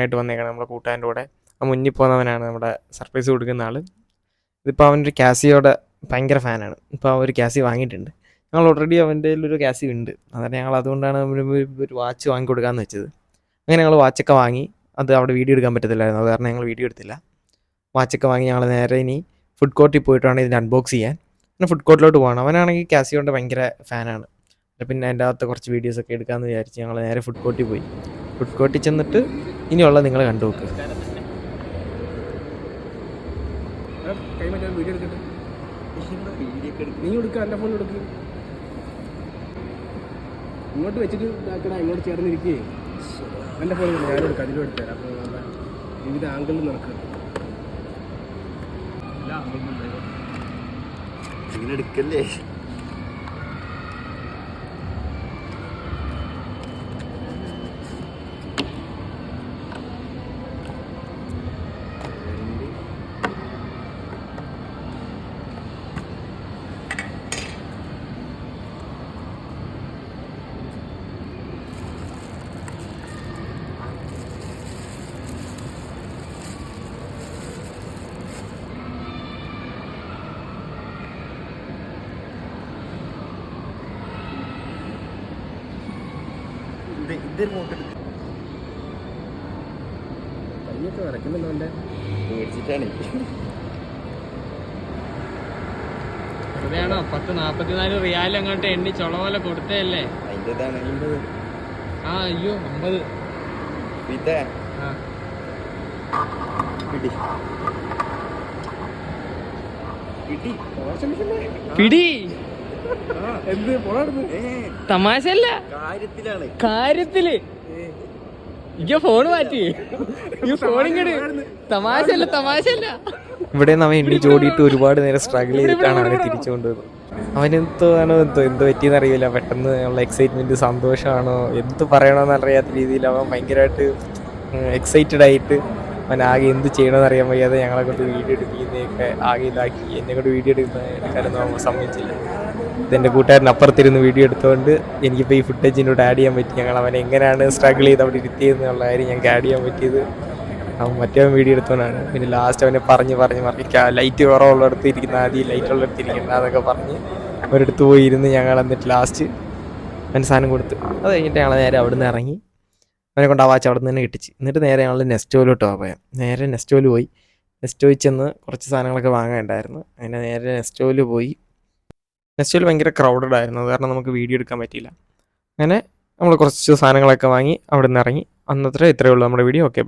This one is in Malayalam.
ആയിട്ട് വന്നേക്കണം നമ്മുടെ കൂട്ടുകാരൻ്റെ കൂടെ. ആ മുന്നിൽ പോകുന്നവനാണ് നമ്മുടെ സർപ്രൈസ് കൊടുക്കുന്ന ആൾ. ഇതിപ്പോൾ അവനൊരു കാസിയോടെ ഭയങ്കര ഫാനാണ്. ഇപ്പോൾ അവൻ ഒരു കാസി വാങ്ങിയിട്ടുണ്ട്. ഞങ്ങൾ ഓൾറെഡി അവൻ്റെ ഒരു കാസി ഉണ്ട്. അതായത് ഞങ്ങൾ അതുകൊണ്ടാണ് ഒരു വാച്ച് വാങ്ങി കൊടുക്കാമെന്ന് വെച്ചത്. അങ്ങനെ ഞങ്ങൾ വാച്ചൊക്കെ വാങ്ങി. അത് അവിടെ വീഡിയോ എടുക്കാൻ പറ്റത്തില്ലായിരുന്നു, അത് കാരണം ഞങ്ങൾ വീഡിയോ എടുത്തില്ല. വാച്ചൊക്കെ വാങ്ങി ഞങ്ങൾ നേരെ ഇനി ഫുഡ് കോർട്ടിൽ പോയിട്ടാണ് ഇതിൻ്റെ അൺബോക്സ് ചെയ്യാൻ. പിന്നെ ഫുഡ് കോർട്ടിലോട്ട് പോകണം. അവനാണെങ്കിൽ കാസിയോൻ്റെ ഭയങ്കര ഫാനാണ്. പിന്നെ അതിൻ്റെ അകത്ത് കുറച്ച് വീഡിയോസൊക്കെ എടുക്കാമെന്ന് വിചാരിച്ച് ഞങ്ങൾ നേരെ ഫുഡ് കോർട്ടിൽ പോയി. ഫുഡ് കോർട്ടിൽ ചെന്നിട്ട് ഇനിയുള്ള നിങ്ങൾ കണ്ടു നോക്ക്. ഇങ്ങോട്ട് വെച്ചിട്ട് ഇതാക്കടാ, ഇങ്ങോട്ട് ചേർന്നിരിക്കേ. എൻ്റെ ഫോൺ ഞാനും എടുക്കാം, അതിലും എടുത്തരാം. അപ്പോൾ വിവിധ ആംഗിളിൽ നടക്കുക. ഇങ്ങനെ എടുക്കല്ലേ. കയ്യൊക്കെ വരയ്ക്കുന്നുണ്ടോ എൻ്റെ? മേടിച്ചിട്ടാണ്. അതെയാണോ 10-44 റിയാൽ അങ്ങോട്ട് എണ്ണി ചുള പോലെ കൊടുത്തല്ലേ? അതിൻ്റെതാണ്. ആ അയ്യോ 50. പിടി. എന്ത് പോണാടുന്നു? തമാശല്ല, കാര്യത്തില്. ഇയ്യോ ഫോൺ മാറ്റി. ഈ ഫോണിങ്ങട് തമാശല്ല. ഇവിടെ നിന്ന് അവൻ എണ്ണി ചോടിയിട്ട് ഒരുപാട് നേരം സ്ട്രഗിൾ ചെയ്തിട്ടാണ് അവനെ തിരിച്ചു കൊണ്ടുവന്നത്. അവനെന്തോ എന്ത് പറ്റിയെന്ന് അറിയില്ല. പെട്ടെന്ന് ഉള്ള എക്സൈറ്റ്മെന്റ്, സന്തോഷമാണോ എന്ത് പറയണമെന്ന് അറിയാത്ത രീതിയിൽ അവൻ ഭയങ്കരമായിട്ട് എക്സൈറ്റഡ് ആയിട്ട് അവൻ ആകെ എന്ത് ചെയ്യണമെന്ന് അറിയാൻ വയ്യാതെ ഞങ്ങളെ കൊണ്ട് വീഡിയോ എടുക്കുന്നതൊക്കെ ആകെ ഇതാക്കി. എന്നെ കൊണ്ട് വീഡിയോ എടുക്കാനൊന്നും അവൻ സമ്മതിച്ചില്ല. ഇതെൻ്റെ കൂട്ടുകാരൻ അപ്പുറത്തിരുന്ന് വീഡിയോ എടുത്തുകൊണ്ട് എനിക്കിപ്പോൾ ഈ ഫുട്ടേജിനോട് ആഡ് ചെയ്യാൻ പറ്റി. ഞങ്ങൾ അവൻ എങ്ങനെയാണ് സ്ട്രഗിൾ ചെയ്ത് അവിടെ ഇരുത്തിയതെന്നുള്ള കാര്യം ഞങ്ങൾക്ക് ആഡ് ചെയ്യാൻ പറ്റിയത് അവൻ മറ്റേ വീഡിയോ എടുത്തോണ്ടാണ്. പിന്നെ ലാസ്റ്റ് അവനെ പറഞ്ഞ് ലൈറ്റ് കുറവുള്ളിടത്ത് ഇരിക്കുന്ന, ആദ്യം ലൈറ്റ് ഉള്ളിടത്ത് ഇരിക്കുന്ന എന്നൊക്കെ പറഞ്ഞ് ഒരിടത്ത് പോയി ഇരുന്ന് ഞങ്ങൾ എന്നിട്ട് ലാസ്റ്റ് അവന് സാധനം കൊടുത്തു. അത് കഴിഞ്ഞിട്ട് ഞങ്ങൾ നേരെ അവിടെ നിന്ന് ഇറങ്ങി. അവനെ കൊണ്ട് ആ വാച്ച് അവിടെ നിന്ന് തന്നെ കിട്ടിച്ച്. എന്നിട്ട് നേരെ ഞങ്ങൾ നെസ്റ്റോയിലോട്ട് പോയാൽ നേരെ നെസ്റ്റോയിൽ പോയി. നെസ്റ്റോയിൽ ചെന്ന് കുറച്ച് സാധനങ്ങളൊക്കെ വാങ്ങാനുണ്ടായിരുന്നു. അങ്ങനെ നേരെ നെസ്റ്റോയിൽ പോയി. നെസ്റ്റോയിൽ ഭയങ്കര ക്രൗഡഡ് ആയിരുന്നു, അത് കാരണം നമുക്ക് വീഡിയോ എടുക്കാൻ പറ്റിയില്ല. അങ്ങനെ നമ്മൾ കുറച്ച് സാധനങ്ങളൊക്കെ വാങ്ങി അവിടെ നിന്ന് ഇറങ്ങി. അന്നത്ര ഇത്രയേ ഉള്ളൂ നമ്മുടെ വീഡിയോ. Okay, by.